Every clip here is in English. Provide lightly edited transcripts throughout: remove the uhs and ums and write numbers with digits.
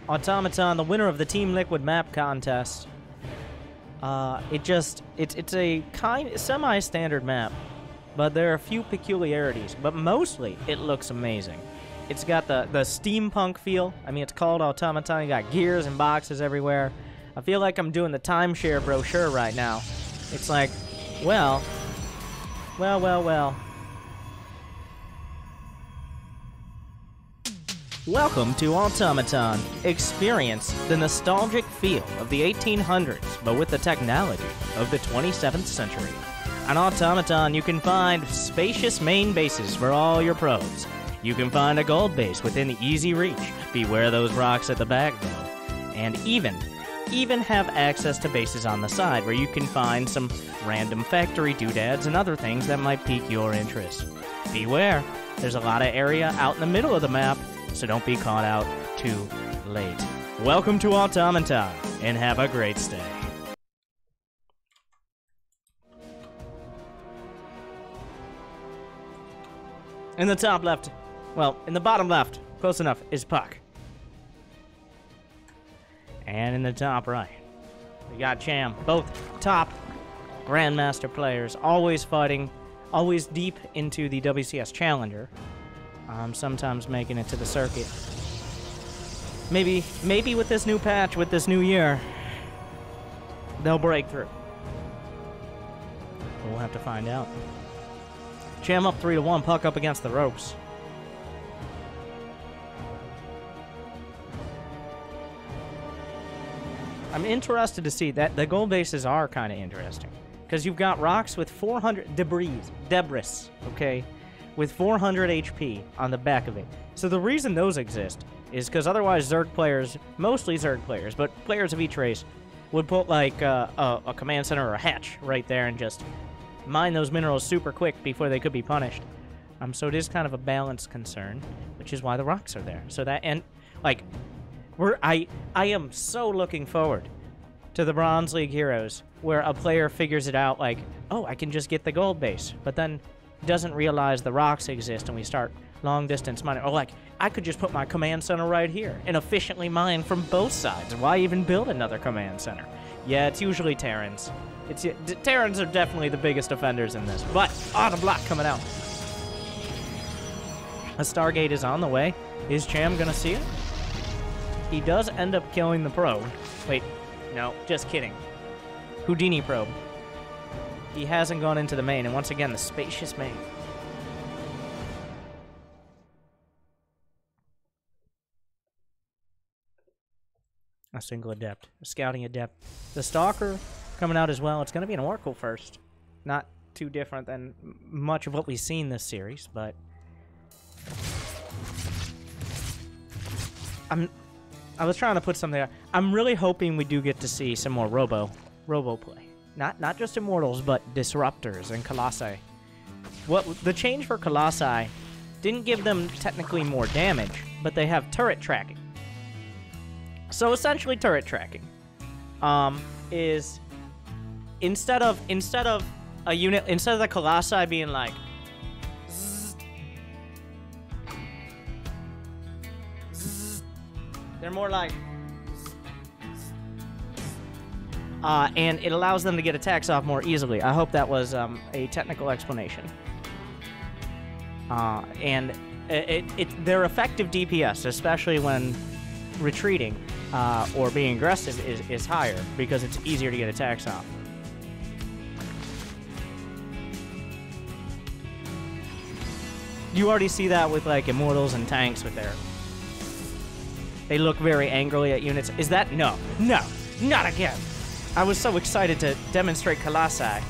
Automaton, the winner of the Team Liquid map contest. It's a semi-standard map, but there are a few peculiarities, but mostly it looks amazing. It's got the steampunk feel. I mean, it's called Automaton. You got gears and boxes everywhere. I feel like I'm doing the timeshare brochure right now. It's like, well. Welcome to Automaton. Experience the nostalgic feel of the 1800s, but with the technology of the 27th century. On Automaton, you can find spacious main bases for all your probes. You can find a gold base within easy reach. Beware those rocks at the back, though. And even have access to bases on the side where you can find some random factory doodads and other things that might pique your interest. Beware, there's a lot of area out in the middle of the map, so don't be caught out too late. Welcome to Automaton, and have a great stay. In the top left, well, in the bottom left, close enough, is Puck. And in the top right, we got Cham. Both top Grandmaster players, always fighting, always deep into the WCS Challenger. Sometimes making it to the circuit. Maybe with this new patch, with this new year, they'll break through. But we'll have to find out. Cham up 3-1, Puck up against the ropes. I'm interested to see that the gold bases are kind of interesting. Because you've got rocks with 400 debris, okay? With 400 HP on the back of it. So the reason those exist is because otherwise Zerg players, mostly Zerg players, but players of each race, would put like a command center or a hatch right there and just mine those minerals super quick before they could be punished. So it is kind of a balance concern, which is why the rocks are there. So that, and like, I am so looking forward to the Bronze League Heroes, where a player figures it out like, oh, I can just get the gold base, but then doesn't realize the rocks exist, and we start long distance mining. Or like, I could just put my command center right here and efficiently mine from both sides. Why even build another command center? Yeah, it's usually Terrans. Terrans are definitely the biggest offenders in this. But, the block coming out. A Stargate is on the way. Is Cham gonna see it? He does end up killing the probe. Wait, no, just kidding. Houdini probe. He hasn't gone into the main, and once again, the spacious main. A single adept, a scouting adept. The Stalker coming out as well. It's going to be an Oracle first. Not too different than much of what we've seen this series, but I was trying to put something there. I'm really hoping we do get to see some more Robo play. Not just Immortals, but Disruptors and Colossi. The change for Colossi didn't give them technically more damage, but they have turret tracking. So essentially, turret tracking is instead of a unit, instead of the Colossi being like zzz, zzz, they're more like. And it allows them to get attacks off more easily. I hope that was a technical explanation. And their effective DPS, especially when retreating or being aggressive, is higher because it's easier to get attacks off. You already see that with like Immortals and tanks with their... They look very angrily at units. Is that... No, not again. I was so excited to demonstrate Colossi.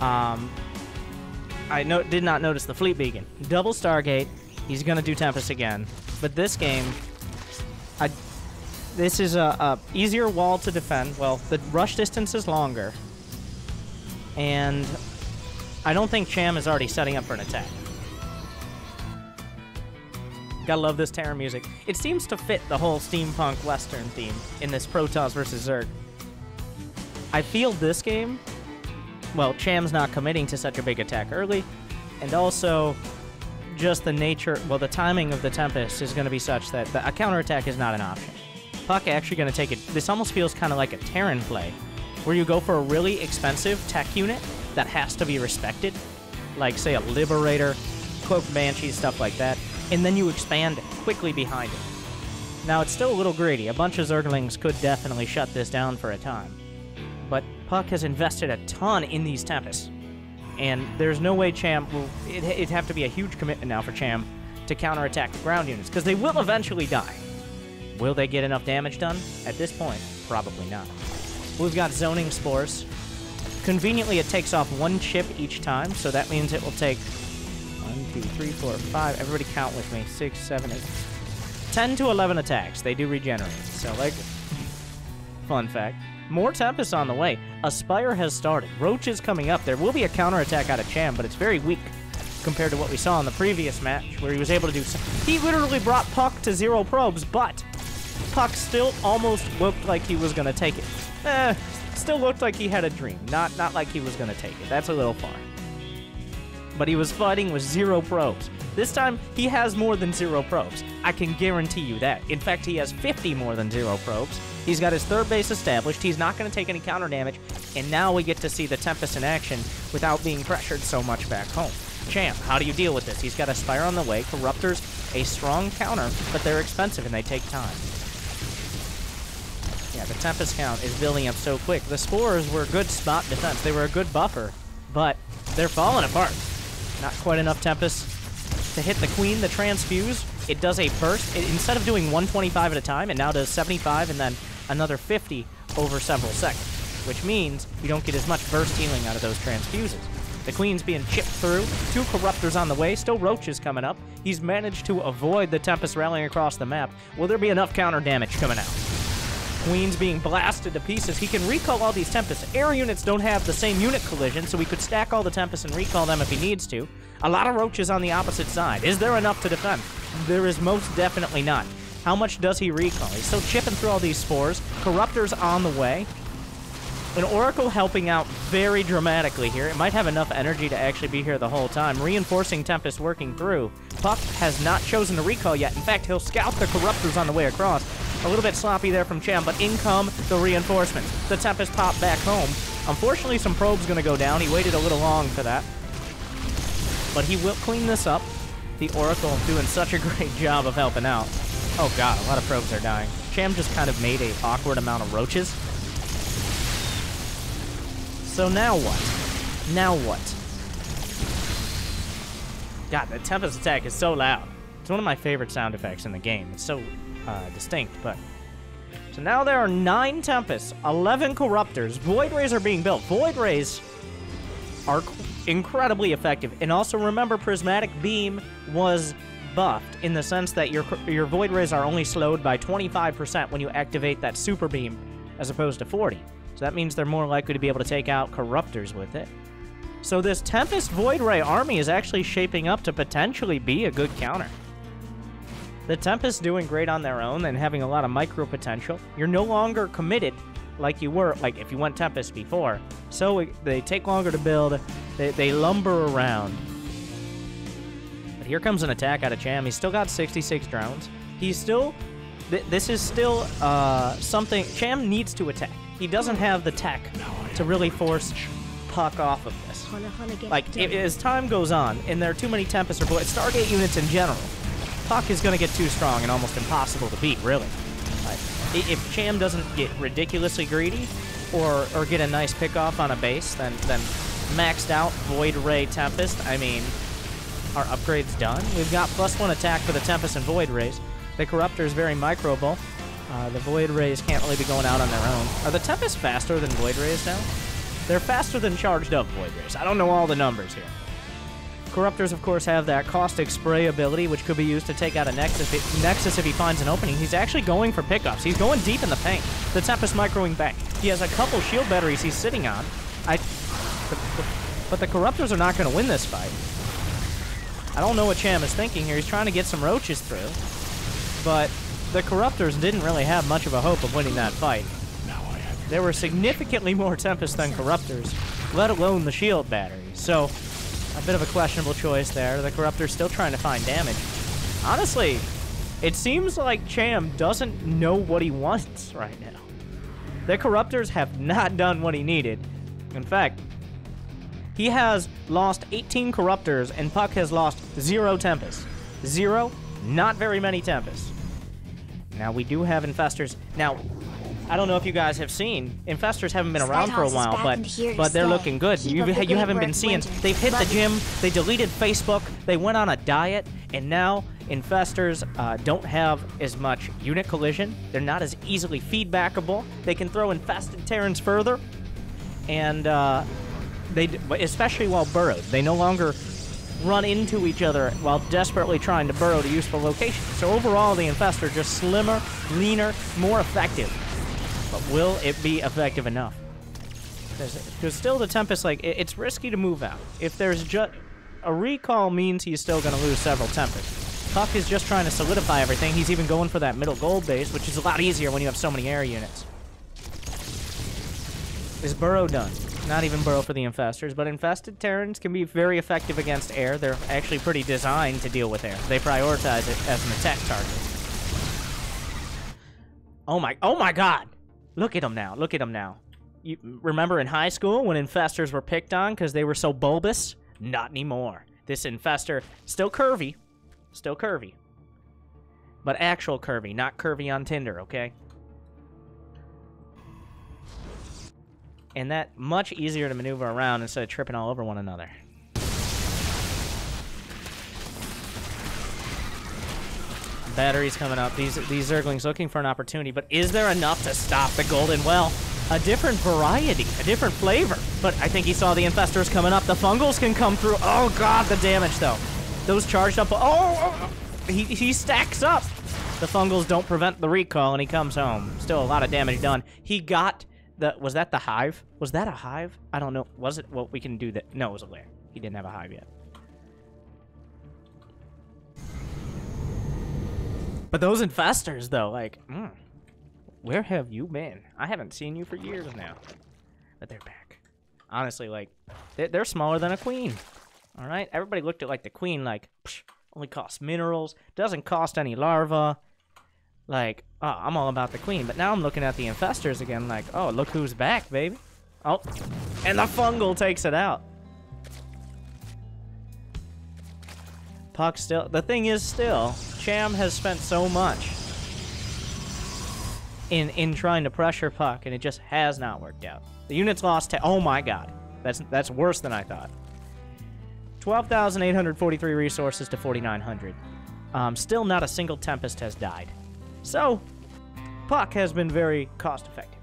I did not notice the fleet beacon. Double Stargate. He's going to do Tempest again. But this game, this is a easier wall to defend. Well, the rush distance is longer. And I don't think Cham is already setting up for an attack. Gotta love this Terran music. It seems to fit the whole steampunk western theme in this Protoss versus Zerg. I feel this game, well, Cham's not committing to such a big attack early, and also just the nature, well, the timing of the Tempest is going to be such that a counterattack is not an option. Puck actually going to take it. This almost feels kind of like a Terran play, where you go for a really expensive tech unit that has to be respected, like, say, a Liberator, Cloaked Banshee, stuff like that, and then you expand quickly behind it. Now, it's still a little greedy. A bunch of Zerglings could definitely shut this down for a time. But Puck has invested a ton in these Tempests. And there's no way Cham will... It'd have to be a huge commitment now for Cham to counterattack the ground units, because they will eventually die. Will they get enough damage done? At this point, probably not. We've got Zoning Spores. Conveniently, it takes off 1 chip each time, so that means it will take 1, 2, 3, 4, 5... Everybody count with me. 6, 7, 8... 10 to 11 attacks. They do regenerate. So, like, fun fact. More Tempest on the way. Aspire has started. Roach is coming up. There will be a counterattack out of Cham, but it's very weak compared to what we saw in the previous match, where he was able to do... He literally brought Puck to 0 probes, but Puck still almost looked like he was going to take it. Still looked like he had a dream. Not like he was going to take it. That's a little far. But he was fighting with 0 probes. This time, he has more than 0 probes. I can guarantee you that. In fact, he has 50 more than 0 probes. He's got his 3rd base established. He's not going to take any counter damage. And now we get to see the Tempest in action without being pressured so much back home. Cham, how do you deal with this? He's got Aspire on the way. Corruptors, a strong counter, but they're expensive and they take time. Yeah, the Tempest count is building up so quick. The Spores were good spot defense. They were a good buffer, but they're falling apart. Not quite enough Tempest to hit the Queen. The Transfuse, it does a burst. Instead of doing 125 at a time, it now does 75 and then another 50 over several seconds, which means you don't get as much burst healing out of those Transfuses. The Queen's being chipped through. 2 Corruptors on the way. Still Roaches coming up. He's managed to avoid the Tempest rallying across the map. Will there be enough counter damage coming out? Queen's being blasted to pieces. He can recall all these Tempests. Air units don't have the same unit collision, so he could stack all the Tempests and recall them if he needs to. A lot of Roaches on the opposite side. Is there enough to defend? There is most definitely not. How much does he recall? He's still chipping through all these Spores. Corruptors on the way. An Oracle helping out very dramatically here. It might have enough energy to actually be here the whole time. Reinforcing Tempest working through. Puck has not chosen to recall yet. In fact, he'll scout the Corruptors on the way across. A little bit sloppy there from Cham, but in come the reinforcements. The Tempest pop back home. Unfortunately, some probes going to go down. He waited a little long for that. But he will clean this up. The Oracle doing such a great job of helping out. Oh god, a lot of probes are dying. Cham just kind of made an awkward amount of Roaches. So now what? Now what? God, the Tempest attack is so loud. It's one of my favorite sound effects in the game. It's so distinct, but... So now there are 9 Tempests, 11 Corruptors. Void Rays are being built. Void Rays are incredibly effective. And also remember, Prismatic Beam was buffed in the sense that your Void Rays are only slowed by 25% when you activate that Super Beam, as opposed to 40. So that means they're more likely to be able to take out Corruptors with it. So this Tempest Void Ray army is actually shaping up to potentially be a good counter. The Tempest's doing great on their own and having a lot of micro potential. You're no longer committed like you were, like if you went Tempest before. So they take longer to build, they lumber around. But here comes an attack out of Cham. He's still got 66 drones. He's still, this is still something, Cham needs to attack. He doesn't have the tech to really force Puck off of this. Like, as time goes on, and there are too many Tempest or Stargate units in general, Puck is going to get too strong and almost impossible to beat, really. If Cham doesn't get ridiculously greedy or get a nice pickoff on a base, then maxed out Void Ray Tempest, I mean, our upgrade's done. We've got +1 attack for the Tempest and Void Rays. The Corruptor is very microable. The Void Rays can't really be going out on their own. Are the Tempest faster than Void Rays now? They're faster than charged up Void Rays. I don't know all the numbers here. Corruptors, of course, have that Caustic Spray ability, which could be used to take out a Nexus if he finds an opening. He's actually going for pickups. He's going deep in the paint. The Tempest microing back. He has a couple shield batteries he's sitting on. But the Corruptors are not going to win this fight. I don't know what Cham is thinking here. He's trying to get some Roaches through. But the Corruptors didn't really have much of a hope of winning that fight. There were significantly more Tempest than Corruptors, let alone the shield batteries. So, a bit of a questionable choice there. The Corruptor's still trying to find damage. Honestly, It seems like Cham doesn't know what he wants right now. The Corruptors have not done what he needed. In fact, he has lost 18 Corruptors, and Puck has lost 0 Tempests. 0, not very many Tempests. Now, we do have Infestors. Now, I don't know if you guys have seen, Infestors haven't been around for a while, but they're looking good. You haven't been seeing, they've hit the gym, they deleted Facebook, they went on a diet, and now Infestors don't have as much unit collision. They're not as easily feedbackable. They can throw infested Terrans further, and especially while burrowed. They no longer run into each other while desperately trying to burrow to useful locations. So overall, the Infestor just slimmer, leaner, more effective. But will it be effective enough? Because still the Tempest, like, it's risky to move out. If there's just a recall means he's still going to lose several Tempests. Puck is just trying to solidify everything. He's even going for that middle gold base, which is a lot easier when you have so many air units. Is burrow done? Not even burrow for the Infestors, but infested Terrans can be very effective against air. They're actually pretty designed to deal with air. They prioritize it as an attack target. Oh my god! Look at them now, look at them now. You remember in high school when Infestors were picked on because they were so bulbous? Not anymore. This Infestor, still curvy, but actual curvy, not curvy on Tinder, okay? And that much easier to maneuver around instead of tripping all over one another. Batteries coming up. These Zerglings looking for an opportunity, but is there enough to stop the Golden Well? A different variety, a different flavor. But I think he saw the Infestors coming up. The Fungals can come through. Oh god, the damage though. Those charged up. He stacks up. The Fungals don't prevent the recall, and he comes home. Still a lot of damage done. He got the. Was that the hive? Was that a hive? I don't know. Was it? Well, we can do that. No, it was a lair. He didn't have a hive yet. But those Infestors, though, like, where have you been? I haven't seen you for years now. But they're back. Honestly, like, they're smaller than a queen. All right? Everybody looked at, like, the queen, like, psh, only costs minerals, doesn't cost any larva. Like, oh, I'm all about the queen. But now I'm looking at the Infestors again, like, oh, look who's back, baby. Oh, and the Fungal takes it out. Puck still, the thing is still, Cham has spent so much in trying to pressure Puck, and it just has not worked out. The unit's lost oh my god, that's worse than I thought. 12,843 resources to 4,900. Still not a single Tempest has died. So, Puck has been very cost effective.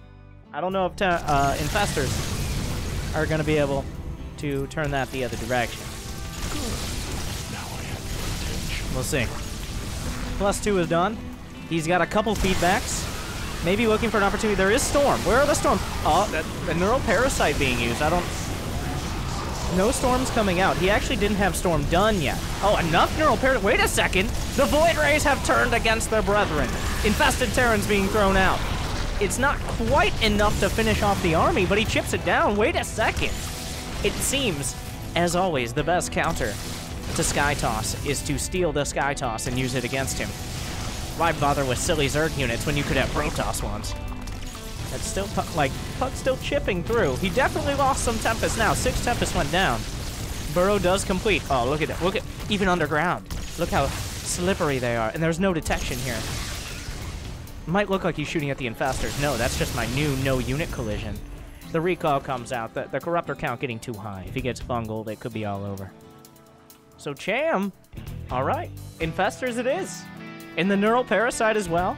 I don't know if Infestors are going to be able to turn that the other direction. We'll see. +2 is done. He's got a couple feedbacks. Maybe looking for an opportunity. There is Storm. Where are the Storms? Oh, the Neural Parasite being used. No Storms coming out. He actually didn't have Storm done yet. Oh, enough Neural Parasite. Wait a second. The Void Rays have turned against their brethren. Infested Terrans being thrown out. It's not quite enough to finish off the army, but he chips it down. Wait a second. It seems, as always, the best counter to Sky Toss is to steal the Sky Toss and use it against him. Why bother with silly Zerg units when you could have Protoss ones? That's still, like, Puck's still chipping through. He definitely lost some Tempest now. 6 Tempest went down. Burrow does complete. Oh, look at that. Look at, even underground. Look how slippery they are. And there's no detection here. Might look like he's shooting at the Infestors. No, that's just my new no unit collision. The recall comes out. The Corruptor count getting too high. If he gets bungled, it could be all over. So Cham, all right, Infestors it is. And the Neural Parasite as well.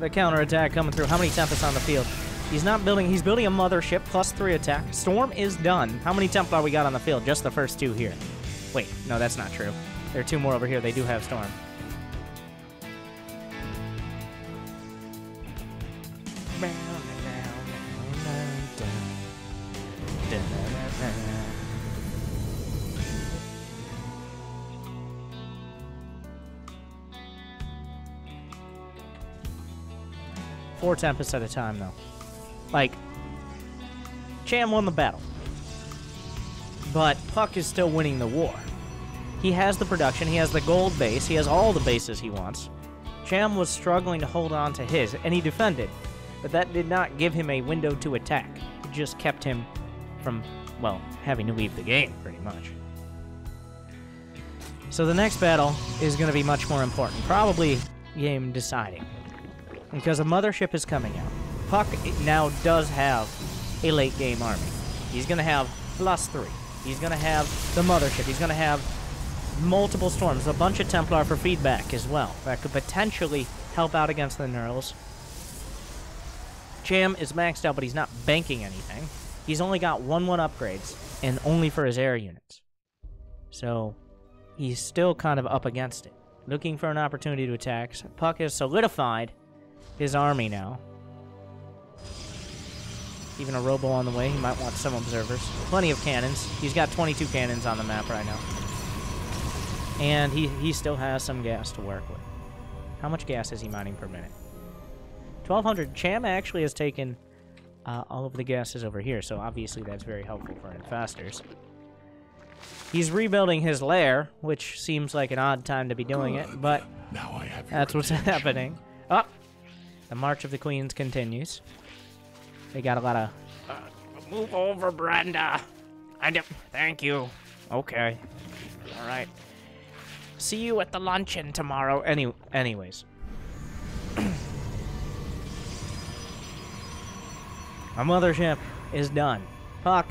The counterattack coming through. How many Tempests on the field? He's building a mothership, +3 attack. Storm is done. How many Templar we got on the field? Just the first 2 here. Wait, no, that's not true. There are 2 more over here. They do have Storm. Four Tempests at a time, though. Like, Cham won the battle. But Puck is still winning the war. He has the production, he has the gold base, he has all the bases he wants. Cham was struggling to hold on to his, and he defended, but that did not give him a window to attack. It just kept him from, well, having to leave the game, pretty much. So the next battle is going to be much more important, probably game deciding, because a mothership is coming out. Puck now does have a late game army. He's going to have +3. He's going to have the mothership. He's going to have multiple storms, a bunch of Templar for feedback as well. That could potentially help out against the Neurals. Cham is maxed out, but he's not banking anything. He's only got 1/1 upgrades, and only for his air units. So he's still kind of up against it. Looking for an opportunity to attack. Puck has solidified his army now. Even a robo on the way. He might want some observers. Plenty of cannons. He's got 22 cannons on the map right now. And he still has some gas to work with. How much gas is he mining per minute? 1,200. Cham actually has taken all of the gases over here, so obviously that's very helpful for infestors. He's rebuilding his lair, which seems like an odd time to be doing it, but that's what's happening. Oh! The March of the Queens continues. They got a lot of... move over, Brenda! Thank you. Okay. Alright. See you at the luncheon tomorrow. Anyways. Our mothership is done. Puck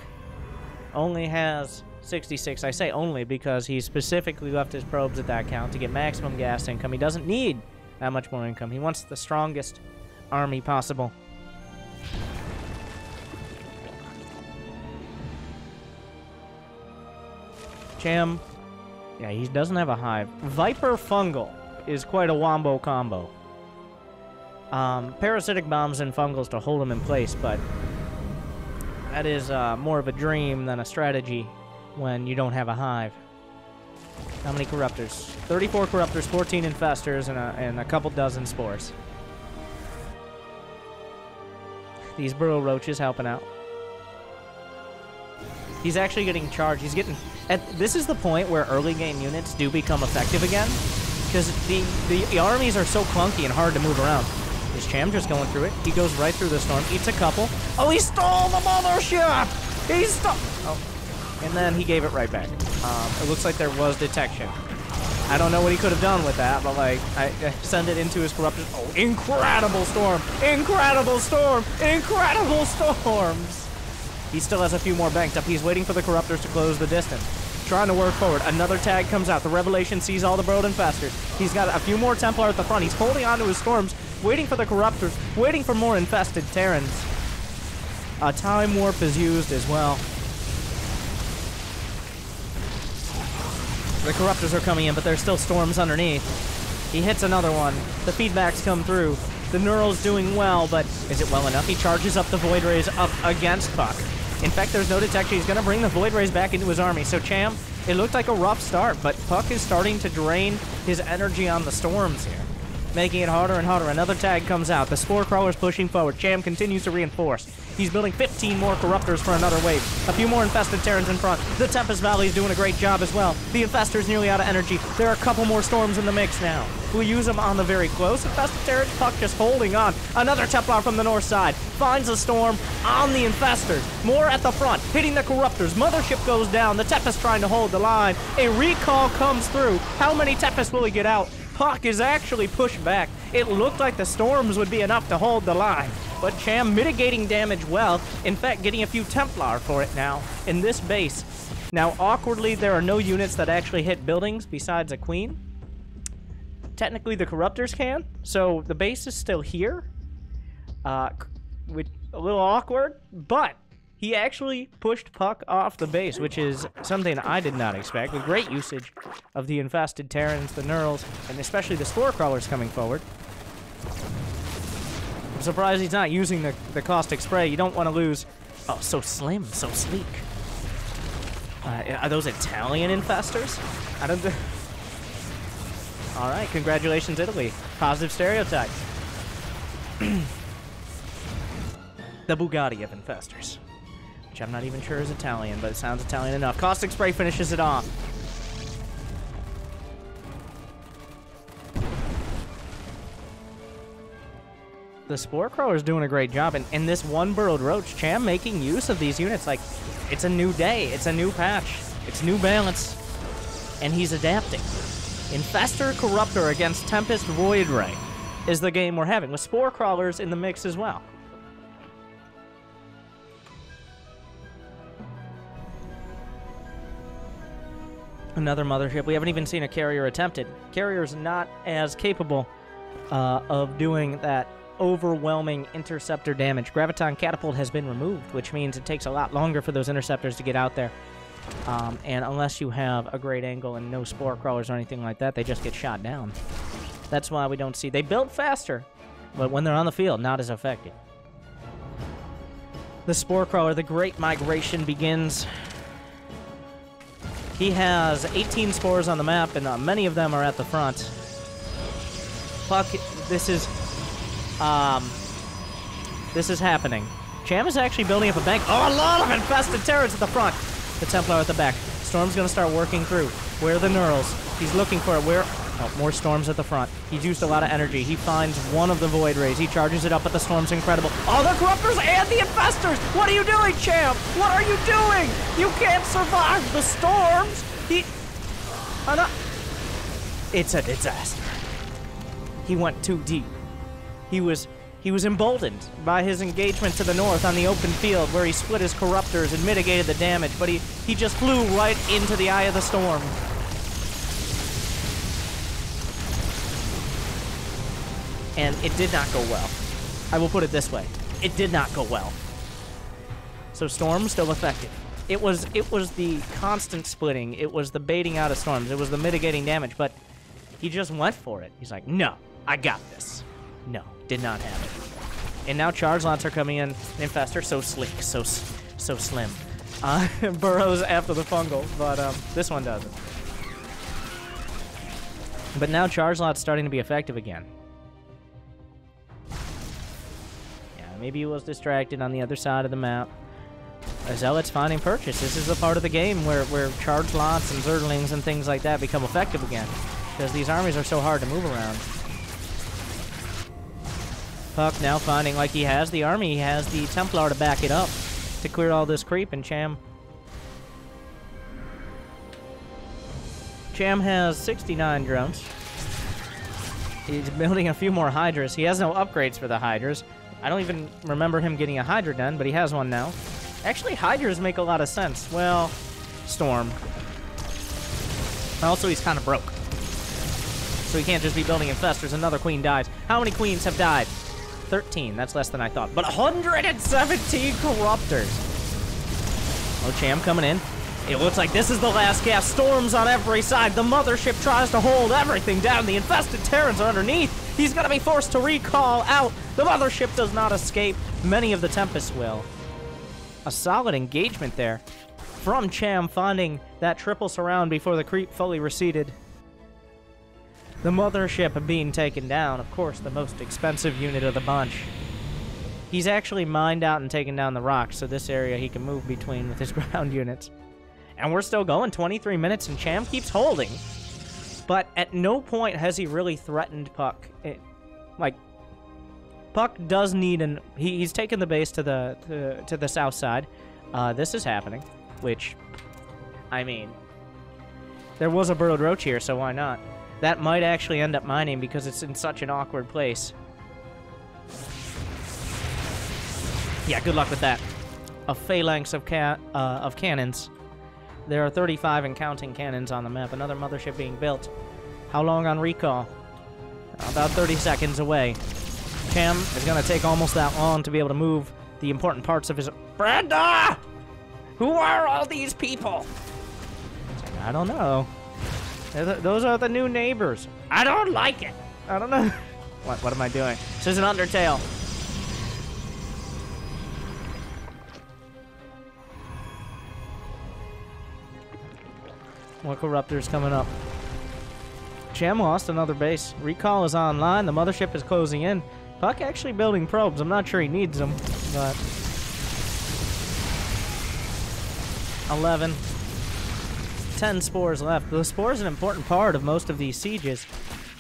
only has 66. I say only because he specifically left his probes at that count to get maximum gas income. He doesn't need that much more income. He wants the strongest army possible. Cham, yeah, he doesn't have a hive. Viper Fungal is quite a wombo combo. Parasitic bombs and fungals to hold him in place, but that is more of a dream than a strategy when you don't have a hive. How many corruptors? 34 corruptors, 14 infestors, and a couple dozen spores. These burrow roaches helping out. He's actually getting charged. He's getting... This is the point where early game units do become effective again, because the armies are so clunky and hard to move around. Is Cham just going through it? He goes right through the storm, eats a couple. Oh, he stole the mothership! He stole... Oh. And then he gave it right back. It looks like there was detection. I don't know what he could have done with that, but, like, I send it into his corruptors. Oh, incredible storm! Incredible storm! Incredible storms! He still has a few more banked up. He's waiting for the corruptors to close the distance. Trying to work forward. Another tag comes out. The Revelation sees all the burrowed infestors. He's got a few more Templar at the front. He's holding on to his storms, waiting for the corruptors, waiting for more infested Terrans. A time warp is used as well. The corruptors are coming in, but there's still storms underneath. He hits another one. The feedbacks come through. The Neural's doing well, but is it well enough? He charges up the Void Rays up against Puck. In fact, there's no detection. He's going to bring the Void Rays back into his army. So Cham, it looked like a rough start, but Puck is starting to drain his energy on the storms here, making it harder and harder. Another tag comes out. The Spore Crawler's pushing forward. Cham continues to reinforce. He's building 15 more Corruptors for another wave. A few more infested Terrans in front. The Tempest Valley is doing a great job as well. The Infestor's nearly out of energy. There are a couple more storms in the mix now. We'll use them on the very close. Infested Terrans, Puck just holding on. Another Templar from the north side. Finds a storm on the Infestors. More at the front, hitting the Corruptors. Mothership goes down. The Tempest trying to hold the line. A recall comes through. How many Tempest will he get out? Puck is actually pushed back. It looked like the storms would be enough to hold the line, but Cham mitigating damage well, in fact getting a few Templar for it now in this base. Now awkwardly there are no units that actually hit buildings besides a Queen. Technically the Corruptors can, so the base is still here. With a little awkward, but he actually pushed Puck off the base, which is something I did not expect, with great usage of the infested Terrans, the Neurals, and especially the Spore Crawlers coming forward. I'm surprised he's not using the Caustic Spray. You don't want to lose... Oh, so slim, so sleek. Are those Italian infestors? I don't... Alright, congratulations, Italy. Positive stereotype. The Bugatti of infestors. Which I'm not even sure is Italian, but it sounds Italian enough. Caustic Spray finishes it off. the Spore Crawler's doing a great job. And this one burrowed roach, Cham making use of these units. Like, it's a new day. It's a new patch. It's new balance. And he's adapting. Infestor Corruptor against Tempest Void Ray is the game we're having, with Spore Crawlers in the mix as well. Another mothership. We haven't even seen a carrier attempted. Carrier's not as capable of doing that overwhelming interceptor damage. Graviton Catapult has been removed, which means it takes a lot longer for those interceptors to get out there. And unless you have a great angle and no Spore Crawlers or anything like that, they just get shot down. That's why we don't see... They build faster, but when they're on the field, not as effective. The Spore Crawler, the Great Migration begins. He has 18 spores on the map, and many of them are at the front. Fuck, this is happening. Cham is actually building up a bank. Oh, a lot of infested terrors at the front. The Templar at the back. Storm's gonna start working through. Where are the Neurals? He's looking for it. Where? Oh, more Storms at the front. He's used a lot of energy. He finds one of the Void Rays. He charges it up, but the Storm's incredible. Oh, the Corruptors and the Infestors! What are you doing, Cham? What are you doing? You can't survive the Storms! It's a disaster. He went too deep. He was emboldened by his engagement to the north on the open field, where he split his Corruptors and mitigated the damage, but he just flew right into the eye of the storm. And it did not go well. I will put it this way. It did not go well. So Storm still effective. It was the constant splitting. It was the baiting out of Storms. It was the mitigating damage, but he just went for it. He's like, no, I got this. No, did not have it. And now charge lots are coming in. Infestor, so sleek, so slim. Burrows after the fungal, but this one doesn't. But now charge lot's starting to be effective again. Maybe he was distracted on the other side of the map. Zealot's finding purchase. This is the part of the game where charge lots and Zerglings and things like that become effective again, because these armies are so hard to move around. Puck now finding, like, he has the army, he has the Templar to back it up to clear all this creep, and Cham has 69 drones. He's building a few more Hydras. He has no upgrades for the Hydras. I don't even remember him getting a Hydra done, but he has one now. Actually, Hydras make a lot of sense. Well, Storm. Also, he's kind of broke. So he can't just be building Infestors. Another queen dies. How many queens have died? 13. That's less than I thought. But 117 Corruptors. Oh, Cham coming in. It looks like this is the last gasp. Storms on every side. The mothership tries to hold everything down. The infested Terrans are underneath. He's going to be forced to recall out. The mothership does not escape. Many of the Tempests will. A solid engagement there from Cham, finding that triple surround before the creep fully receded. The mothership being taken down. Of course, the most expensive unit of the bunch. He's actually mined out and taken down the rocks, so this area he can move between with his ground units. And we're still going 23 minutes, and Cham keeps holding. But at no point has he really threatened Puck. Puck does need an... He's taken the base to the south side. This is happening, which, I mean, there was a burrowed roach here, so why not? That might actually end up mining because it's in such an awkward place. Yeah, good luck with that. A phalanx of cannons. There are 35 and counting cannons on the map. Another mothership being built. How long on recall? About 30 seconds away. Cham is going to take almost that long to be able to move the important parts of his... Brenda! Who are all these people? I don't know. Those are the new neighbors. I don't like it. I don't know. What am I doing? This is an Undertale. More Corruptors coming up. Cham lost another base. Recall is online. The mothership is closing in. Puck actually building probes. I'm not sure he needs them, but... 11. 10 spores left. The spore is an important part of most of these sieges.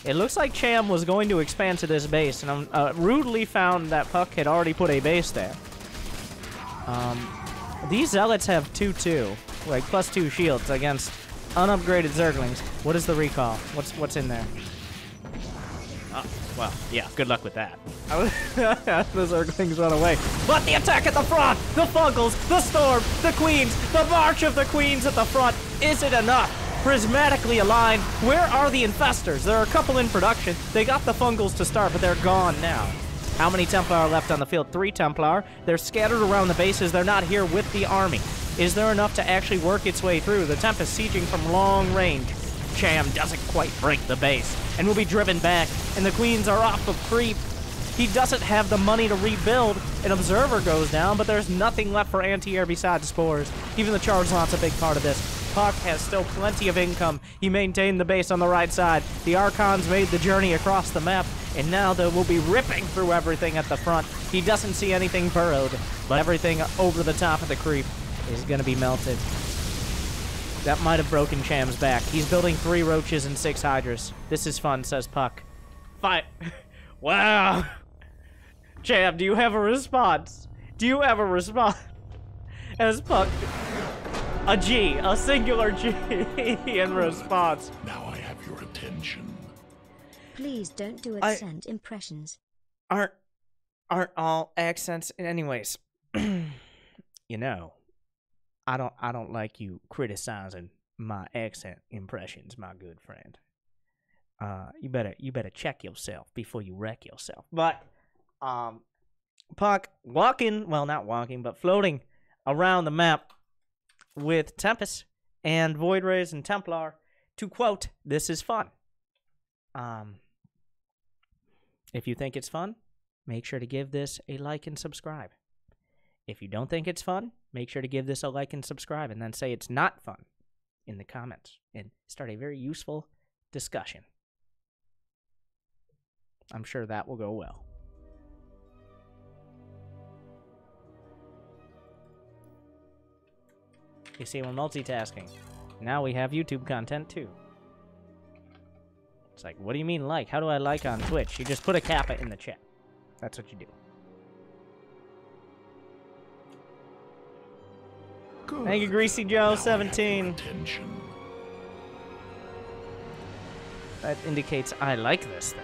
It looks like Cham was going to expand to this base, and I rudely found that Puck had already put a base there. These Zealots have 2/2, like +2 shields against unupgraded Zerglings. What is the recall? What's in there? Oh, well, yeah, good luck with that. The Zerglings run away. But the attack at the front! The Funkles, the Storm, the Queens, the March of the Queens at the front! Is it enough? Prismatically aligned. Where are the Infestors? There are a couple in production. They got the Funkles to start, but they're gone now. How many Templar are left on the field? 3 Templar. They're scattered around the bases. They're not here with the army. Is there enough to actually work its way through? The Tempest sieging from long range. Cham doesn't quite break the base and will be driven back, and the Queens are off of creep. He doesn't have the money to rebuild. An Observer goes down, but there's nothing left for anti-air besides spores. Even the Charge Launch's a big part of this. Puck has still plenty of income. He maintained the base on the right side. The Archons made the journey across the map, and now they will be ripping through everything at the front. He doesn't see anything burrowed, but everything over the top of the creep is going to be melted. That might have broken Cham's back. He's building 3 Roaches and 6 Hydras. This is fun, says Puck. Fight. Wow. Cham, do you have a response? Do you have a response? As Puck... A G, a singular G in response. Now I have your attention. Please don't do accent impressions. Aren't all accents? Anyways, you know, I don't like you criticizing my accent impressions, my good friend. You better check yourself before you wreck yourself. But Puck not walking, but floating around the map with Tempest and Void Rays and Templar to quote, "This is fun." If you think it's fun, make sure to give this a like and subscribe. If you don't think it's fun, make sure to give this a like and subscribe, and then say it's not fun in the comments and start a very useful discussion. I'm sure that will go well. You see, we're multitasking. Now we have YouTube content, too. It's like, what do you mean like? How do I like on Twitch? You just put a kappa in the chat. That's what you do. Good. Thank you, Greasy Joe 17. That indicates I like this thing.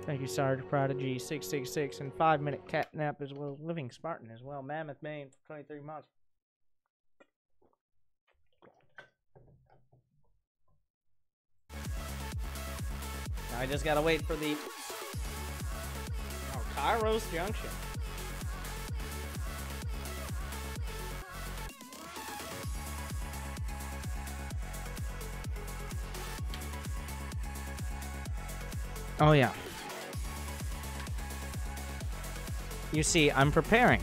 Thank you, Sarge Prodigy 666 and 5-minute catnap as well as Living Spartan as well. Mammoth Main for 23 months. I just gotta wait for the Kairos Junction. Oh yeah. You see, I'm preparing.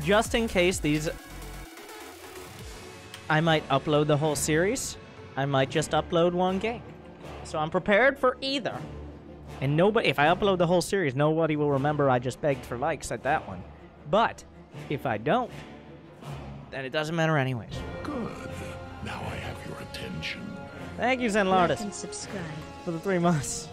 Just in case these... I might upload the whole series. I might just upload one game. So I'm prepared for either. And nobody... If I upload the whole series, nobody will remember I just begged for likes at that one. But, if I don't, then it doesn't matter anyways. Good. Now I have your attention. Thank you, Zenlardis. Like and subscribe. For the 3 months.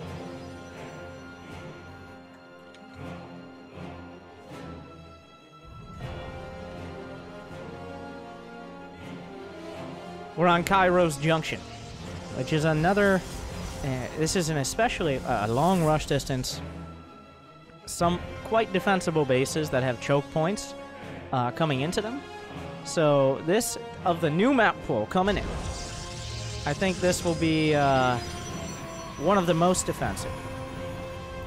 We're on Kairos Junction, which is another... this is an especially long rush distance. Some quite defensible bases that have choke points coming into them. So this, of the new map pool coming in, I think this will be one of the most defensive.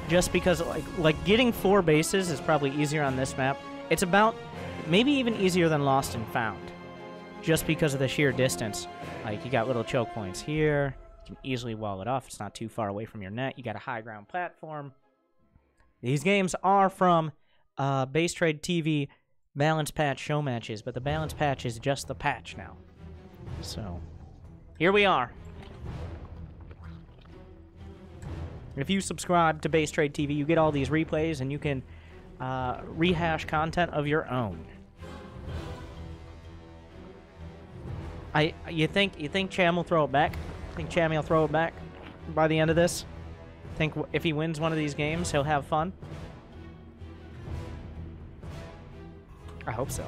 Just because like getting 4 bases is probably easier on this map. It's about maybe even easier than Lost and Found. Just because of the sheer distance. Like, you got little choke points here. You can easily wall it off. It's not too far away from your net. You got a high ground platform. These games are from Base Trade TV Balance Patch show matches, but the Balance Patch is just the patch now. So, here we are. If you subscribe to Base Trade TV, you get all these replays, and you can rehash content of your own. You think Cham will throw it back? Think Chammy will throw it back by the end of this? Think if he wins one of these games, he'll have fun? I hope so.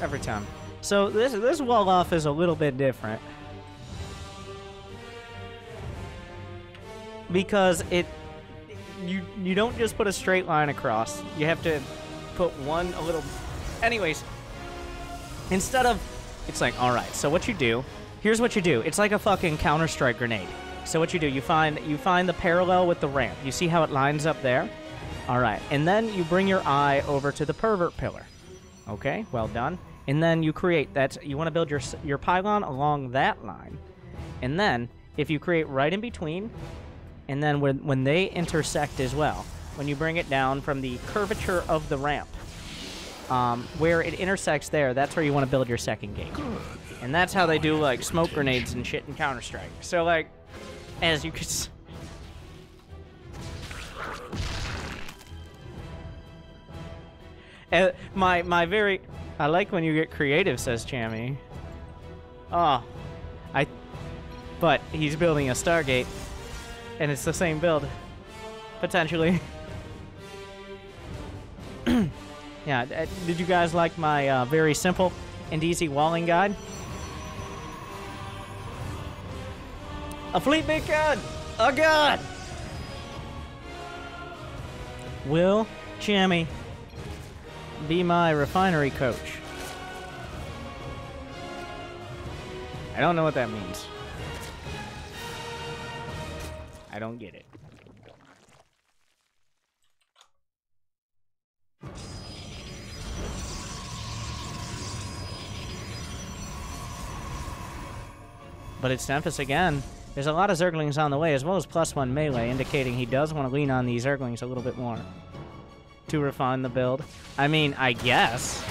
Every time. So this wall off is a little bit different. Because you don't just put a straight line across. You have to put a little... Anyways, instead of... It's like, alright, so what you do... Here's what you do. It's like a fucking Counter-Strike grenade. So what you do, you find the parallel with the ramp. You see how it lines up there? Alright, and then you bring your eye over to the pervert pillar. Okay, well done. And then you create that... You want to build your pylon along that line. And then, if you create right in between... And then when they intersect as well, when you bring it down from the curvature of the ramp, where it intersects there, that's where you want to build your second gate. And that's how they do, like, smoke grenades and shit in Counter-Strike. So, like, as you could... my very... I like when you get creative, says Chammy. Oh. But he's building a Stargate. And it's the same build. Potentially. Yeah, did you guys like my very simple and easy walling guide? A fleet beacon! A gun! Will Chammy be my refinery coach? I don't know what that means. I don't get it. But it's Tempest again. There's a lot of Zerglings on the way, as well as +1 melee, indicating he does want to lean on these Zerglings a little bit more to refine the build. I mean, I guess.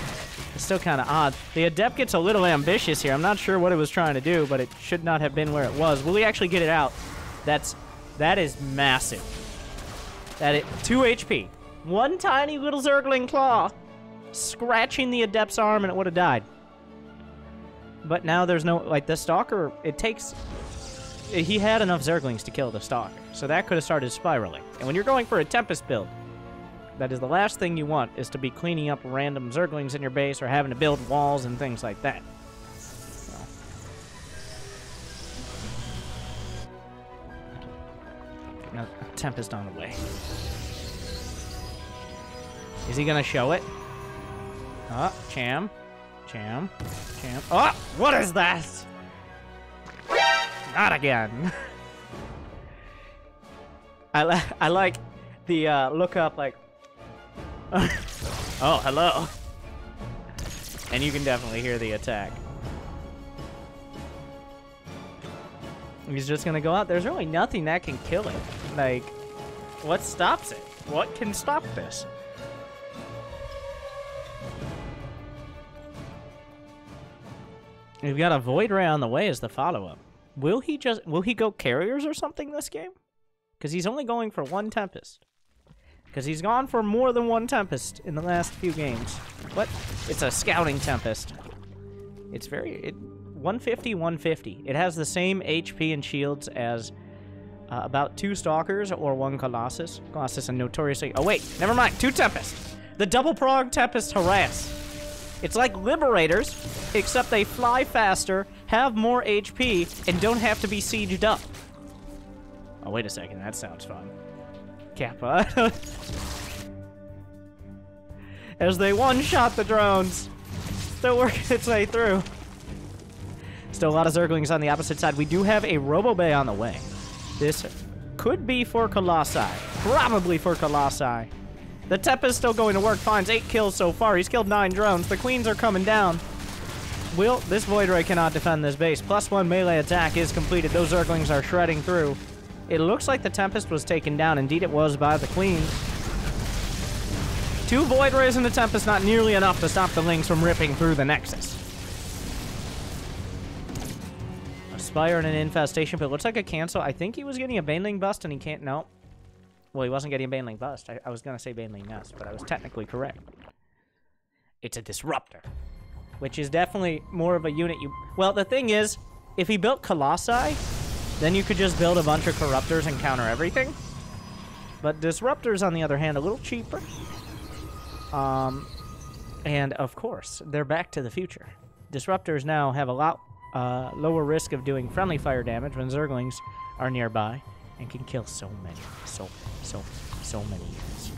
It's still kind of odd. The Adept gets a little ambitious here. I'm not sure what it was trying to do, but it should not have been where it was. Will he actually get it out? That is massive. 2 HP. One tiny little Zergling claw scratching the Adept's arm and it would have died. But now there's no... Like, the Stalker, it takes... He had enough Zerglings to kill the Stalker, so that could have started spiraling. And when you're going for a Tempest build, that is the last thing you want, is to be cleaning up random Zerglings in your base or having to build walls and things like that. No, Tempest on the way. Is he gonna show it? Oh, Cham. Oh, what is that? Not again. I like the look up like. Oh, hello. And you can definitely hear the attack. He's just gonna go out. There's really nothing that can kill it. Like, what stops it? What can stop this? We've got a Void Ray on the way as the follow-up. Will he go carriers or something this game? Because he's only going for one Tempest. Because he's gone for more than one Tempest in the last few games. What? It's a scouting Tempest. It's 150, 150. It has the same HP and shields as about 2 Stalkers or 1 Colossus. Colossus and notoriously... Oh, wait. Never mind. 2 Tempest. The double prog Tempest harass. It's like Liberators, except they fly faster, have more HP, and don't have to be sieged up. Oh, wait a second. That sounds fun. Kappa. As they one-shot the drones. Still working its way through. Still a lot of Zerglings on the opposite side. We do have a Robo-Bay on the way. This could be for Colossi. Probably for Colossi. The Tempest still going to work. Finds 8 kills so far. He's killed 9 drones. The Queens are coming down. This Void Ray cannot defend this base. +1 melee attack is completed. Those Zerglings are shredding through. It looks like the Tempest was taken down. Indeed, it was by the Queen. 2 Void Rays in the Tempest, not nearly enough to stop the Lynx from ripping through the Nexus. A Spire and an infestation, but it looks like a cancel. I think he was getting a Baneling bust, and he can't... No. Well, he wasn't getting a Baneling bust. I was going to say Baneling nest, but I was technically correct. It's a Disruptor, which is definitely more of a unit you... Well, the thing is, if he built Colossi, then you could just build a bunch of Corruptors and counter everything. But Disruptors, on the other hand, a little cheaper. And, of course, they're back to the future. Disruptors now have a lot lower risk of doing friendly fire damage when Zerglings are nearby and can kill so many, so many units.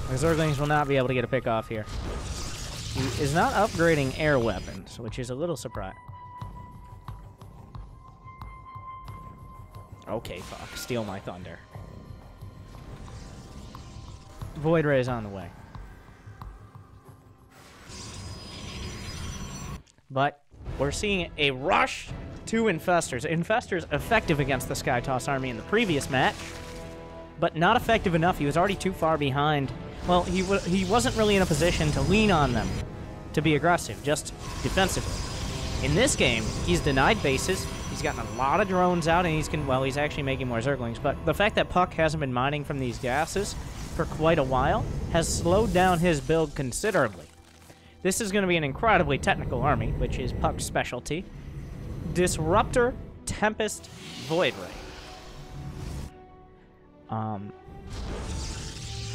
The Zerglings will not be able to get a pick off here. He is not upgrading air weapons, which is a little surprising. Okay, fuck. Steal my thunder. Void Ray is on the way. But we're seeing a rush to Infestors. Infestors effective against the Skytoss army in the previous match, but not effective enough. He was already too far behind. Well, he wasn't really in a position to lean on them to be aggressive, just defensively. In this game, he's denied bases. He's gotten a lot of drones out, and he's actually making more Zerglings. But the fact that Puck hasn't been mining from these gases for quite a while has slowed down his build considerably. This is going to be an incredibly technical army, which is Puck's specialty. Disruptor, Tempest, Void Ray.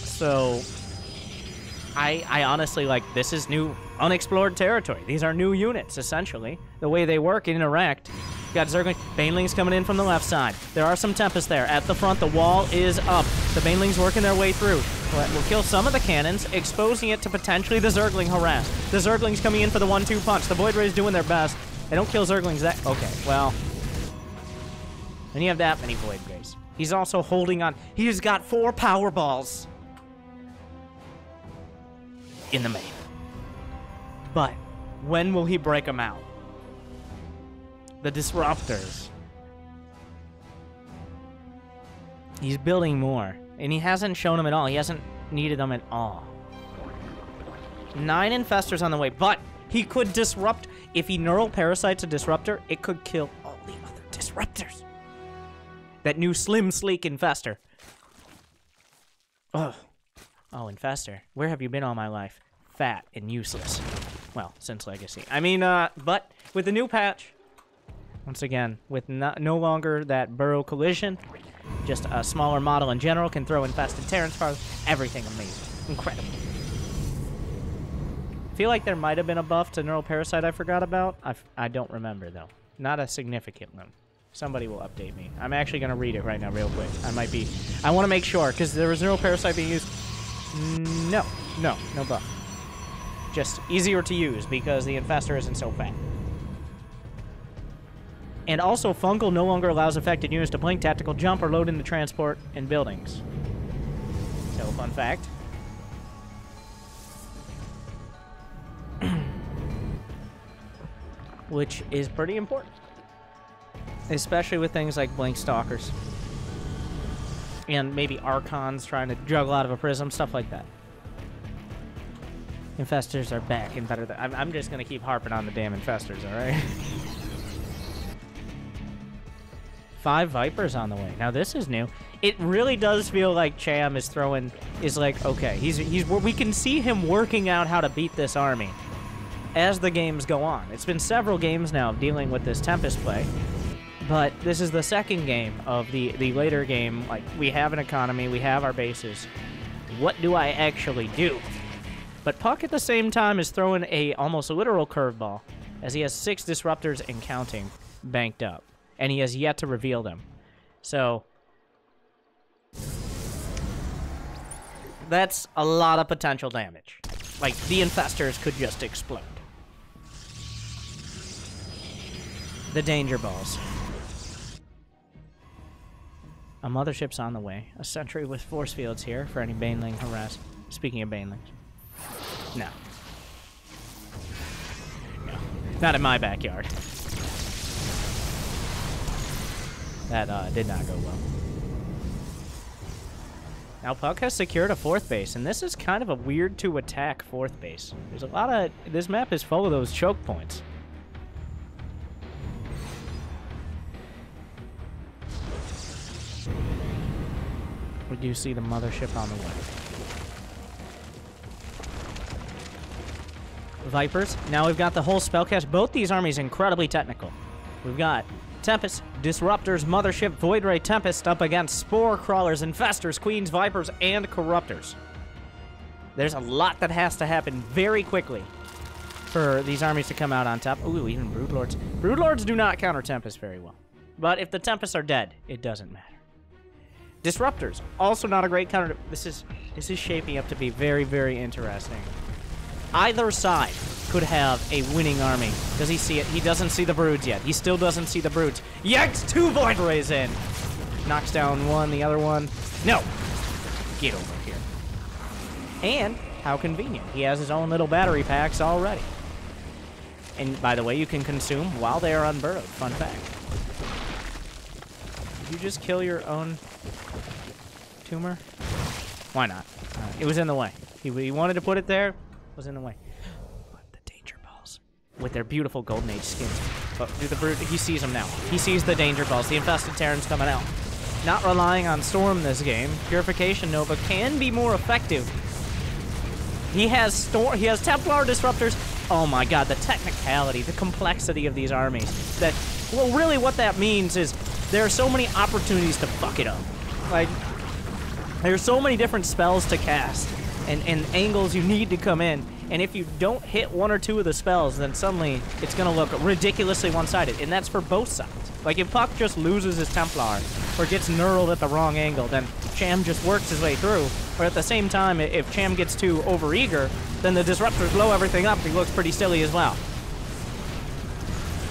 So I honestly, like, this is new, unexplored territory. These are new units, essentially. The way they work and interact. Got Zergling, Banelings coming in from the left side. There are some Tempests there. At the front, the wall is up. The Banelings working their way through. We'll kill some of the cannons, exposing it to potentially the Zergling harass. The Zerglings coming in for the 1-2 punch. The Void Rays doing their best. They don't kill Zerglings that... Okay, well... When you have that many Void Rays. He's also holding on. He's got 4 power balls in the main. But when will he break them out? The Disruptors. He's building more. And he hasn't shown them at all. He hasn't needed them at all. 9 Infestors on the way. But he could disrupt. If he Neural Parasites a Disruptor, it could kill all the other Disruptors. That new slim, sleek Infestor. Oh. Oh, Infestor. Where have you been all my life? Fat and useless. Well, since Legacy. I mean, but with the new patch... Once again, with no longer that burrow collision, just a smaller model in general can throw infested Terrans farther. Everything amazing. Incredible. I feel like there might have been a buff to Neural Parasite I forgot about. I don't remember, though. Not a significant one. Somebody will update me. I'm actually going to read it right now real quick. I want to make sure, because there was Neural Parasite being used. No buff. Just easier to use, because the Infestor isn't so fat. And also, Fungal no longer allows affected units to blink, tactical jump, or load into transport in buildings. So, fun fact. Which is pretty important. Especially with things like blink stalkers. And maybe Archons trying to juggle out of a prism, stuff like that. Infestors are back and better than... I'm just going to keep harping on the damn Infestors, alright? 5 Vipers on the way. Now this is new. It really does feel like Cham is like, okay, we can see him working out how to beat this army as the games go on. It's been several games now of dealing with this Tempest play, but this is the second game of the later game. Like, we have an economy, we have our bases. What do I actually do? But Puck at the same time is throwing almost a literal curveball, as he has 6 Disruptors and counting banked up. And he has yet to reveal them. So, that's a lot of potential damage. Like, the Infestors could just explode. The Danger Balls. A Mothership's on the way. A Sentry with Force Fields here for any Baneling harass. Speaking of Banelings. No. No. Not in my backyard. That did not go well. Now Puck has secured a 4th base, and this is kind of a weird to attack 4th base. There's a lot of... This map is full of those choke points. We do see the mothership on the way. Vipers. Now we've got the whole spellcast. Both these armies incredibly technical. We've got Tempest, Disruptors, Mothership, Void Ray, Tempest up against Spore Crawlers, Infestors, Queens, Vipers, and Corruptors. There's a lot that has to happen very quickly for these armies to come out on top. Ooh, even Broodlords. Broodlords do not counter Tempest very well. But if the Tempests are dead, it doesn't matter. Disruptors, also not a great counter. This is shaping up to be very, very interesting. Either side could have a winning army. Does he see it? He doesn't see the Broods yet. He still doesn't see the Broods. Yanks 2 Void Rays in. Knocks down one, the other one. No. Get over here. And how convenient. He has his own little battery packs already. And by the way, you can consume while they are unburrowed. Fun fact. Did you just kill your own tumor? Why not? It was in the way. He wanted to put it there. Was in the way. The danger balls with their beautiful golden age skins. But do the Brood, he sees them now. He sees the danger balls. The infested Terrans coming out. Not relying on Storm this game. Purification Nova can be more effective. He has Templar Disruptors. Oh my god, the technicality, the complexity of these armies. That, well, really what that means is there are so many opportunities to fuck it up. Like, there's so many different spells to cast. And angles you need to come in, and if you don't hit 1 or 2 of the spells, then suddenly it's going to look ridiculously one-sided, and that's for both sides. Like, if Puck just loses his Templar, or gets knurled at the wrong angle, then Cham just works his way through. But at the same time, if Cham gets too overeager, then the Disruptors blow everything up, he looks pretty silly as well.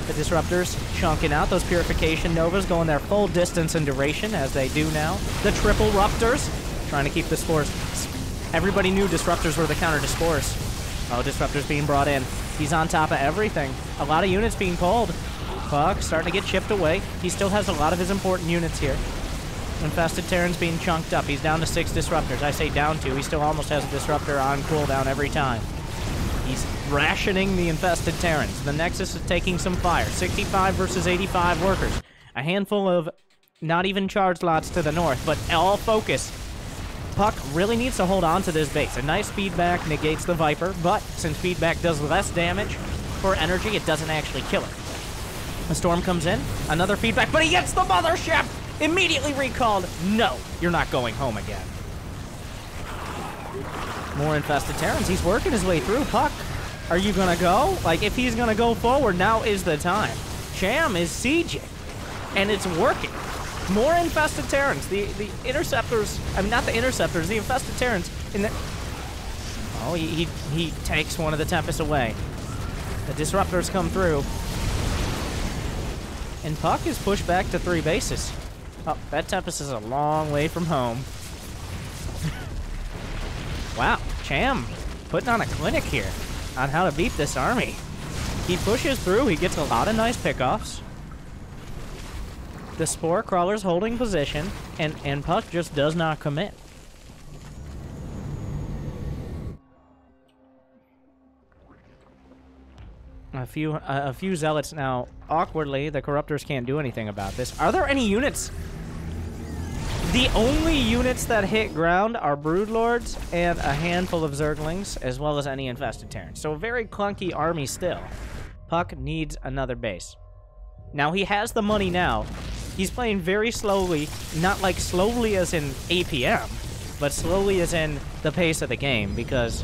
The Disruptors chunking out, those Purification Novas going their full distance and duration, as they do now. The Triple Ruptors, trying to keep the Spores. Everybody knew Disruptors were the counter to Spores. Oh, Disruptors being brought in. He's on top of everything. A lot of units being pulled. Puck starting to get chipped away. He still has a lot of his important units here. Infested Terrans being chunked up. He's down to 6 Disruptors. I say down to. He still almost has a Disruptor on cooldown every time. He's rationing the Infested Terrans. The Nexus is taking some fire. 65 versus 85 workers. A handful of not even charged lots to the north, but all focus. Puck really needs to hold on to this base. A nice feedback negates the Viper, but since feedback does less damage for energy, it doesn't actually kill it. A Storm comes in, another feedback, but he gets the Mothership! Immediately recalled. No, you're not going home again. More Infested Terrans. He's working his way through. Puck, are you gonna go? Like, if he's gonna go forward, now is the time. Cham is sieging, and it's working. More Infested Terrans. The Interceptors, I mean, not the Interceptors, the Infested Terrans in the... Oh, he takes one of the Tempests away. The Disruptors come through. And Puck is pushed back to 3 bases. Oh, that Tempest is a long way from home. Wow, Cham putting on a clinic here on how to beat this army. He pushes through, he gets a lot of nice pickoffs. The Spore Crawler's holding position, and Puck just does not commit. A few Zealots now. Awkwardly, the Corruptors can't do anything about this. Are there any units? The only units that hit ground are Broodlords and a handful of Zerglings, as well as any Infested Terrans. So a very clunky army still. Puck needs another base. Now, he has the money now. He's playing very slowly, not like slowly as in APM, but slowly as in the pace of the game, because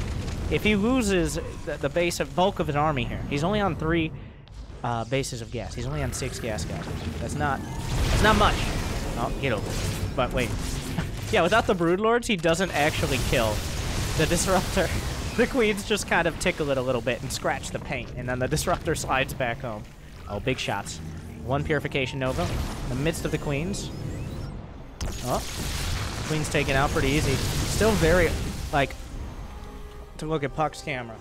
if he loses the base of bulk of his army here, he's only on 3 bases of gas. He's only on 6 gas gathers. That's not much. Oh, get over it. But wait. Yeah, without the Broodlords, he doesn't actually kill the Disruptor. The Queens just kind of tickle it a little bit and scratch the paint, and then the Disruptor slides back home. Oh, big shots. 1 Purification Nova in the midst of the Queens. Oh, Queen's taken out pretty easy. Still very, like, to look at Puck's camera.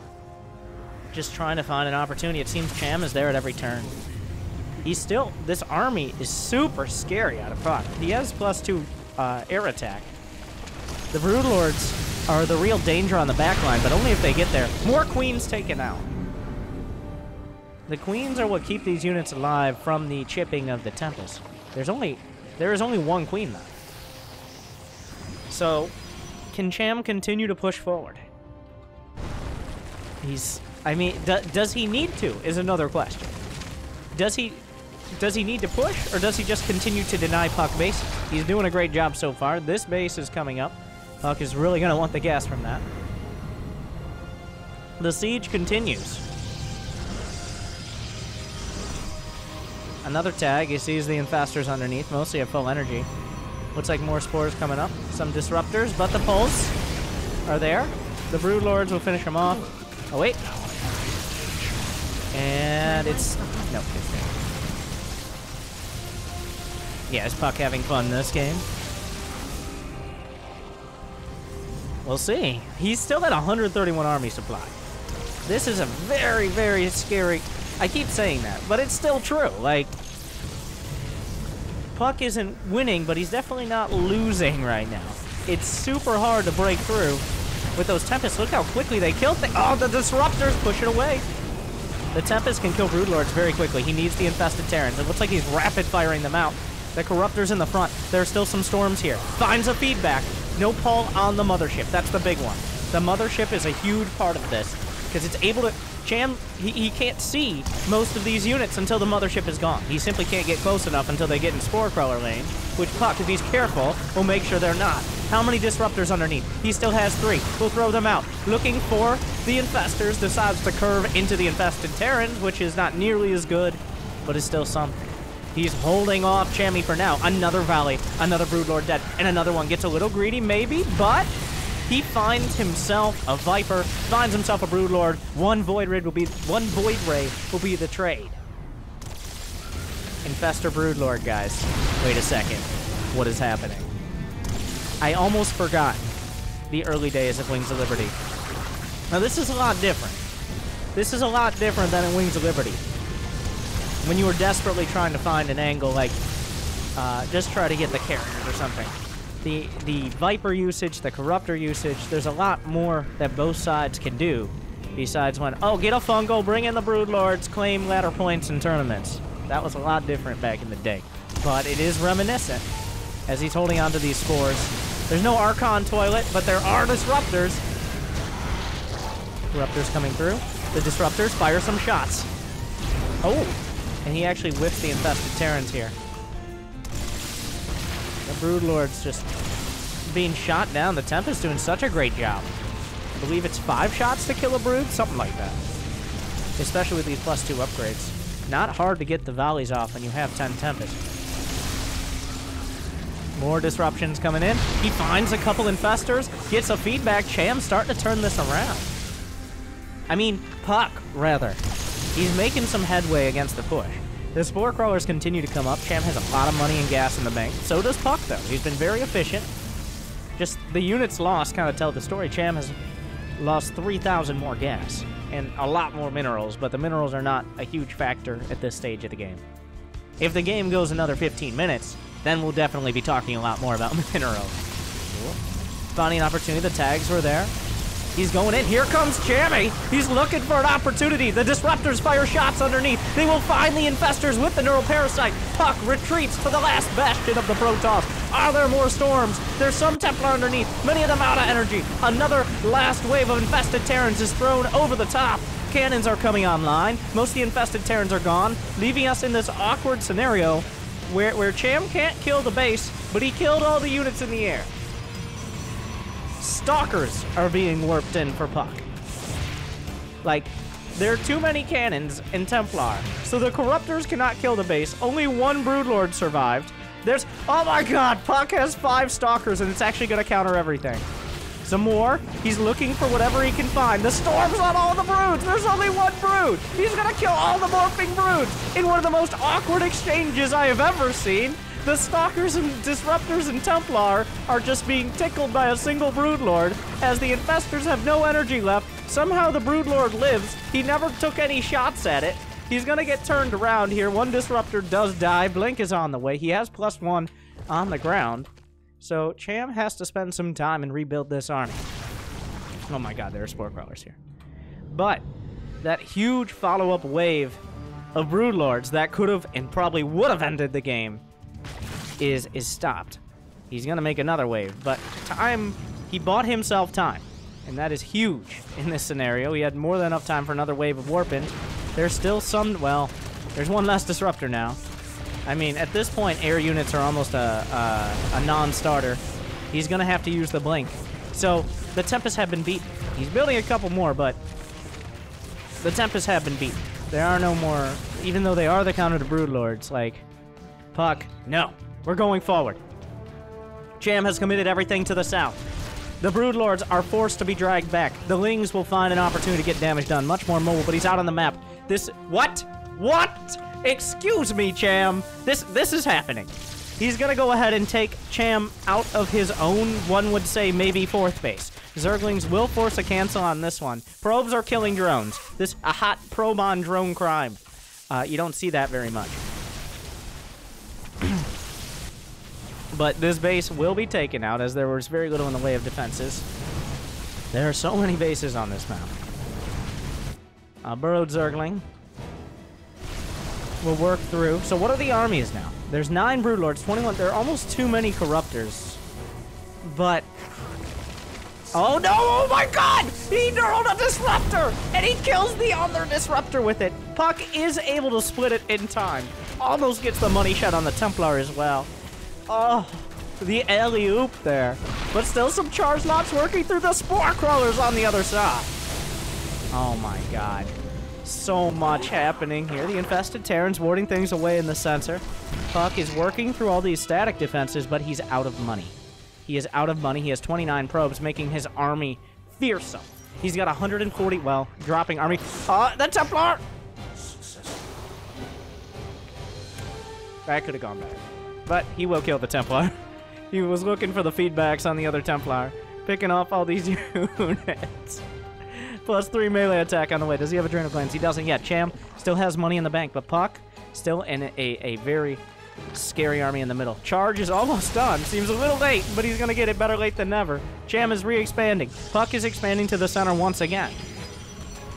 Just trying to find an opportunity. It seems Cham is there at every turn. He's still, this army is super scary out of Puck. He has +2 air attack. The Broodlords are the real danger on the backline, but only if they get there. More queens taken out. The queens are what keep these units alive from the chipping of the Tempest. There is only one queen left. So, can Cham continue to push forward? Does he need to, is another question. Does he need to push, or does he just continue to deny Puck bases? He's doing a great job so far. This base is coming up. Puck is really going to want the gas from that. The siege continues. Another tag. He sees the infestors underneath, mostly at full energy. Looks like more spores coming up. Some disruptors, but the pulse are there. The Broodlords will finish them off. Oh, wait. And it's... No, it's there. Yeah, is Puck having fun in this game? We'll see. He's still at 131 army supply. This is a very, very scary... I keep saying that, but it's still true. Like, Puck isn't winning, but he's definitely not losing right now. It's super hard to break through with those Tempests. Look how quickly they kill things. Oh, the Disruptors push it away. The Tempest can kill Broodlords very quickly. He needs the infested Terrans. It looks like he's rapid-firing them out. The Corruptor's in the front. There are still some Storms here. Finds a feedback. No pull on the Mothership. That's the big one. The Mothership is a huge part of this, because it's able to... Cham, he can't see most of these units until the Mothership is gone. He simply can't get close enough until they get in Spore Crawler range, which Puck, if he's careful, will make sure they're not. How many Disruptors underneath? He still has 3. We'll throw them out. Looking for the Infestors, decides to curve into the Infested Terrans, which is not nearly as good, but is still something. He's holding off Chammy for now. Another Valley, another Broodlord dead, and another one gets a little greedy, maybe, but... He finds himself a Viper, finds himself a Broodlord. One Void Ray will be the trade. Infestor Broodlord, guys. Wait a second. What is happening? I almost forgot the early days of Wings of Liberty. Now this is a lot different. This is a lot different than in Wings of Liberty. When you were desperately trying to find an angle, like just try to get the carriers or something. The Viper usage, the Corruptor usage, there's a lot more that both sides can do besides when, oh, get a Fungal, bring in the Broodlords, claim ladder points in tournaments. That was a lot different back in the day. But it is reminiscent as he's holding onto these spores. There's no Archon Toilet, but there are Disruptors. Corruptors coming through. The Disruptors fire some shots. Oh, and he actually whiffs the Infested Terrans here. The Broodlord's just being shot down. The Tempest doing such a great job. I believe it's 5 shots to kill a Brood, something like that. Especially with these +2 upgrades. Not hard to get the volleys off when you have 10 Tempest. More disruptions coming in. He finds a couple Infestors, gets a feedback. Cham's starting to turn this around. I mean, Puck, rather. He's making some headway against the push. The Spore Crawlers continue to come up. Cham has a lot of money and gas in the bank. So does Puck, though. He's been very efficient. Just the units lost kind of tell the story. Cham has lost 3,000 more gas and a lot more minerals, but the minerals are not a huge factor at this stage of the game. If the game goes another 15 minutes, then we'll definitely be talking a lot more about minerals. Cool. Finding an opportunity. The tags were there. He's going in. Here comes Chammy. He's looking for an opportunity. The Disruptors fire shots underneath. They will find the Infestors with the Neural Parasite. Puck retreats to the last bastion of the Protoss. Are there more Storms? There's some Templar underneath. Many of them out of energy. Another last wave of Infested Terrans is thrown over the top. Cannons are coming online. Most of the Infested Terrans are gone, leaving us in this awkward scenario where Cham can't kill the base, but he killed all the units in the air. Stalkers are being warped in for Puck. Like, there are too many cannons in Templar, so the Corruptors cannot kill the base. Only 1 Broodlord survived. There's, oh my god, Puck has 5 Stalkers, and it's actually going to counter everything. Some more. He's looking for whatever he can find. The Storms on all the Broods. There's only 1 Brood. He's going to kill all the morphing Broods in one of the most awkward exchanges I have ever seen. The Stalkers and Disruptors and Templar are just being tickled by a single Broodlord, as the Infestors have no energy left. Somehow the Broodlord lives. He never took any shots at it. He's gonna get turned around here. 1 Disruptor does die. Blink is on the way. He has +1 on the ground. So Cham has to spend some time and rebuild this army. Oh my god, there are spore crawlers here. But that huge follow-up wave of broodlords that could have and probably would have ended the game is stopped. He's gonna make another wave, but time, he bought himself time, and that is huge in this scenario. He had more than enough time for another wave of warpins. There's still some, well, there's one less disruptor now. I mean, at this point, air units are almost a non-starter. He's gonna have to use the blink. So the Tempest have been beaten. He's building a couple more, but the Tempest have been beaten. There are no more, even though they are the counter to broodlords, like, Puck, no, we're going forward. Cham has committed everything to the south. The broodlords are forced to be dragged back. The Lings will find an opportunity to get damage done. Much more mobile, but he's out on the map. This, what? What? Excuse me, Cham. This is happening. He's gonna go ahead and take Cham out of his own, one would say, maybe fourth base. Zerglings will force a cancel on this one. Probes are killing drones. This, a hot probe on drone crime. You don't see that very much. But this base will be taken out, as there was very little in the way of defenses. There are so many bases on this map. Burrowed Zergling will work through. So what are the armies now? There's 9 Broodlords, 21. There are almost too many Corruptors. But... oh no! Oh my god! He neuroed a Disruptor! And he kills the other Disruptor with it. Puck is able to split it in time. Almost gets the money shot on the Templar as well. Oh, the alley-oop there. But still some charge lots working through the Spore Crawlers on the other side. Oh my god. So much happening here. The Infested Terrans warding things away in the center. Puck is working through all these static defenses, but he's out of money. He is out of money. He has 29 probes, making his army fearsome. He's got 140, well, dropping army. The Templar! That could have gone better. But he will kill the Templar. He was looking for the feedbacks on the other Templar. Picking off all these units. Plus 3 melee attack on the way. Does he have Adrenal Glands? He doesn't yet. Cham still has money in the bank, but Puck still in a very scary army in the middle. Charge is almost done. Seems a little late, but he's going to get it better late than never. Cham is re-expanding. Puck is expanding to the center once again.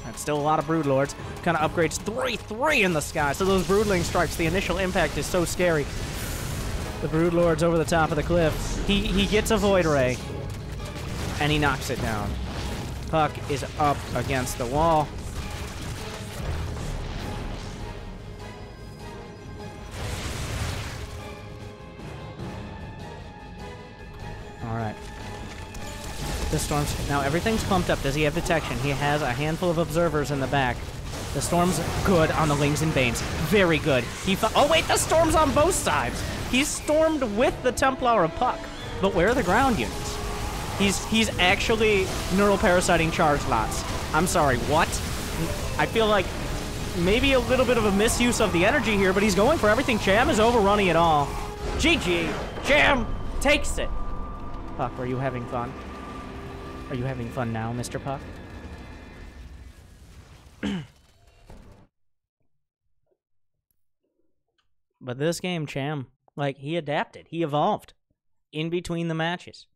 That's still a lot of Broodlords. Kind of upgrades 3-3 in the sky. So those Broodling strikes, the initial impact is so scary. The Broodlord's over the top of the cliff. He gets a Void Ray, and he knocks it down. Puck is up against the wall. All right. The storm's... now everything's pumped up. Does he have detection? He has a handful of observers in the back. The storm's good on the Lings and Banes. Very good. Oh wait, the storm's on both sides. He's stormed with the Templar of Puck. But where are the ground units? He's actually neural parasiting charge lots. I'm sorry, what? I feel like maybe a little bit of a misuse of the energy here, but he's going for everything. Cham is overrunning it all. GG. Cham takes it. Puck, are you having fun? Are you having fun now, Mr. Puck? But this game, Cham, like, he adapted. He evolved in between the matches.